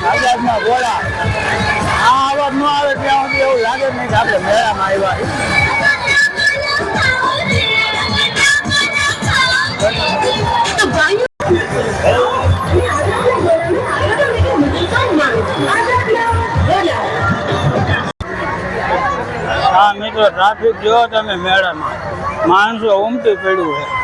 આઝાદના ઘોડા આ અવાજ ન આવે ત્યાં સુધી એવું લાગે જ નહીં કે આપણે મેળામાં આવ્યા હા મિત્રો ટ્રાફિક જોવો તમે મેળામાં માણસો ઉમટી પડ્યું છે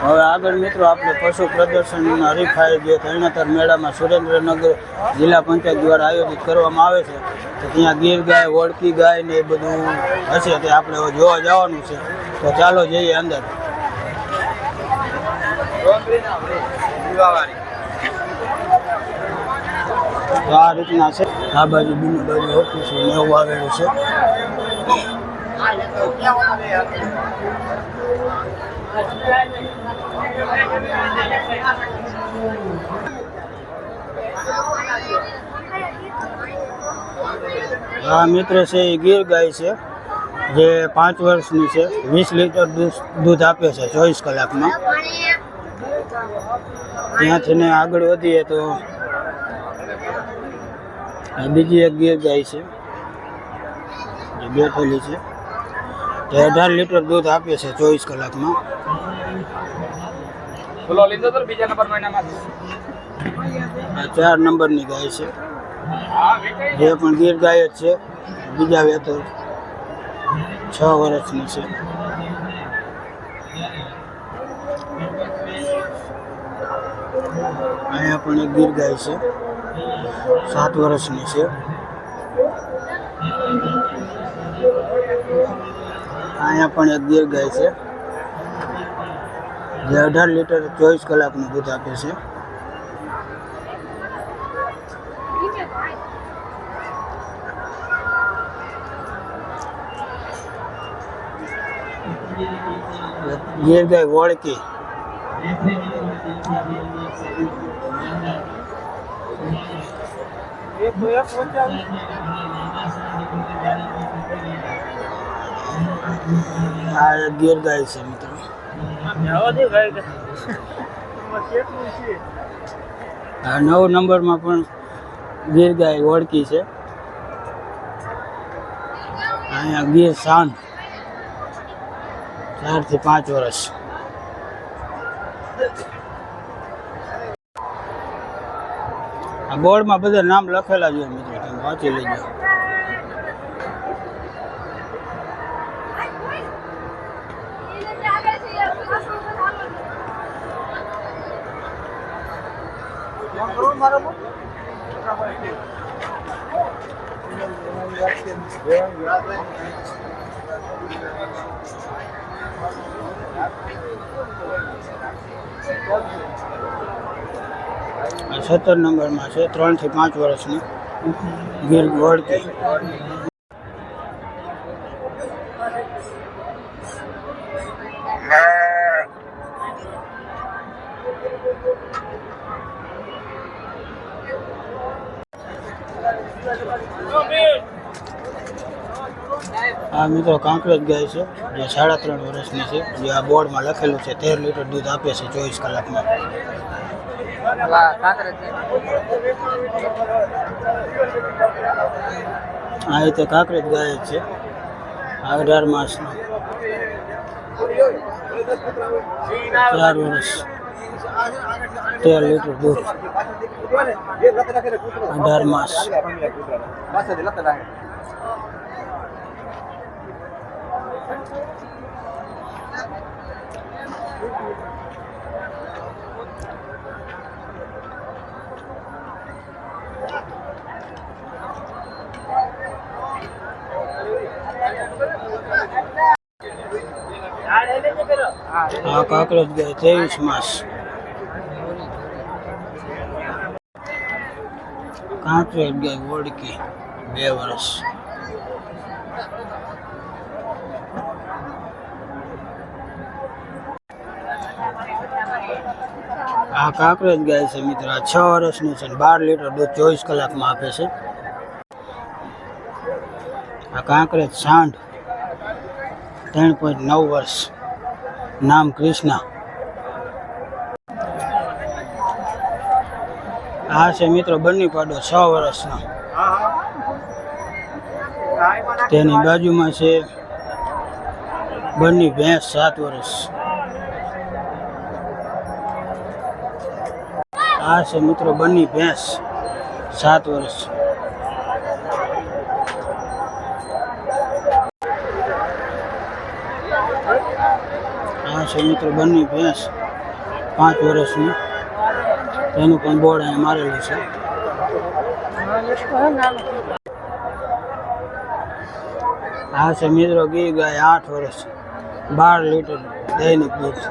હવે આગળ મિત્રો આપણે પશુ પ્રદર્શન હરીફાઈ જે તરણેતર મેળામાં સુરેન્દ્રનગર જિલ્લા પંચાયત દ્વારા આયોજિત કરવામાં આવે છે તો ત્યાં ગીર ગાય વળકી ગાય ને એ બધું હશે તે આપણે જોવા જવાનું છે તો ચાલો જઈએ અંદર તો આ રીતના છે આ બાજુ બીજી બાજુ ઓફિસો ને એવું આવેલું છે આ મિત્ર છે એ ગીર ગાય છે જે 5 વર્ષની છે 20 લીટર દૂધ આપે છે 24 કલાકમાં ત્યાંથી ને આગળ વધીએ તો બીજી એક ગીર ગાય છે જે બેઠેલી છે તે 18 લીટર દૂધ આપે છે 24 કલાકમાં આ 4 નંબરની ગાય છે જે પણ ગીર ગાય જ છે બીજા વેતર 6 વર્ષની છે અહીંયા પણ એક ગીર ગાય છે 7 વર્ષની છે અહીંયા પણ એક ગીર ગાય છે જે 18 લીટર 24 કલાકનું દૂધ આપે છે ગીર ગાય વળકી આ ગીર ગાય છે મિત્રો આ 9 નંબરમાં પણ ગીર ગાય વળકી છે અહીંયા ગીર શાંત 4 થી 5 વર્ષ આ બોર્ડમાં બધા નામ લખેલા છે મિત્રો તમે વાંચી લેજો આ 17 નંબરમાં છે 3 થી 5 વર્ષની ગીર વળકી આ મિત્રો કાંકરેજ ગાય છે જે 3.5 વર્ષની છે જે આ બોર્ડમાં લખેલું છે 13 લીટર દૂધ આપે છે 24 કલાકમાં આ રીતે કાંકરેજ ગાય છે 18 માસની 4 વર્ષ 13 લીટર દૂધ 18 માસ આ કાંકરેજ ગાય 23 માસ કાંકરેજ ગાય વળકી 2 વર્ષ આ કાંકરેજ ગાય છે મિત્ર 6 વર્ષની છે 12 લીટર દૂધ 24 કલાકમાં આપે છે આ કાંકરેજ સાંઢ 3.9 વર્ષ નામ કૃષ્ણા આ છે મિત્રો બન્ની પાડો 6 વર્ષનો. તેની બાજુમાં છે બન્ની ભેંસ 7 વર્ષ. આ છે મિત્રો બન્ની ભેંસ 7 વર્ષ. આ છે મિત્રો બન્ની ભેંસ 5 વર્ષની. તેનું પણ બોર્ડ અહીં મારેલું છે. આ છે મિત્રો ગીર ગાય 8 વર્ષ, 12 લીટર દૈનિક દૂધ,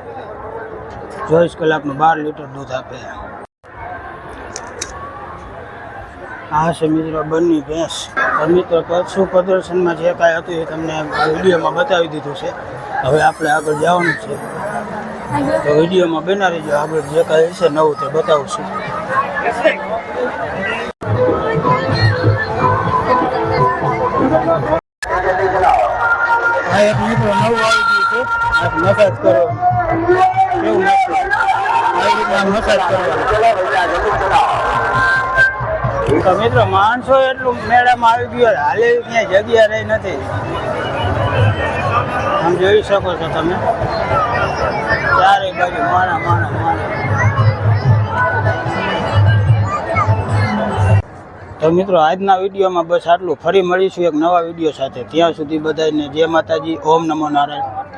24 કલાકનું 12 લીટર દૂધ આપે. આ છે મિત્રો બન્ની ભેંસ. મિત્રો પશુ પ્રદર્શનમાં જે કાંઈ હતું એ તમને વિડીયોમાં બતાવી દીધું છે. હવે આપણે આગળ જવાનું છે, તો વિડીયોમાં બના રહીજો. આગળ જે કાંઈ છે નવું તે બતાવશું. આ એક મિત્રો નવું આવી ગયું છે, મસાજ કરો કેવું મસ્ત આવી રીતના મસાજ કરવાનું. તો મિત્રો માણસો એટલું મેળામાં આવી ગયો, હાલે ક્યાંય જગ્યા રહી નથી. આમ જોઈ શકો છો તમે, ચારે બાજુ માણા. તો મિત્રો આજના વિડીયોમાં બસ આટલું. ફરી મળીશું એક નવા વિડીયો સાથે. ત્યાં સુધી બધાને જય માતાજી. ઓમ નમો નારાયણ.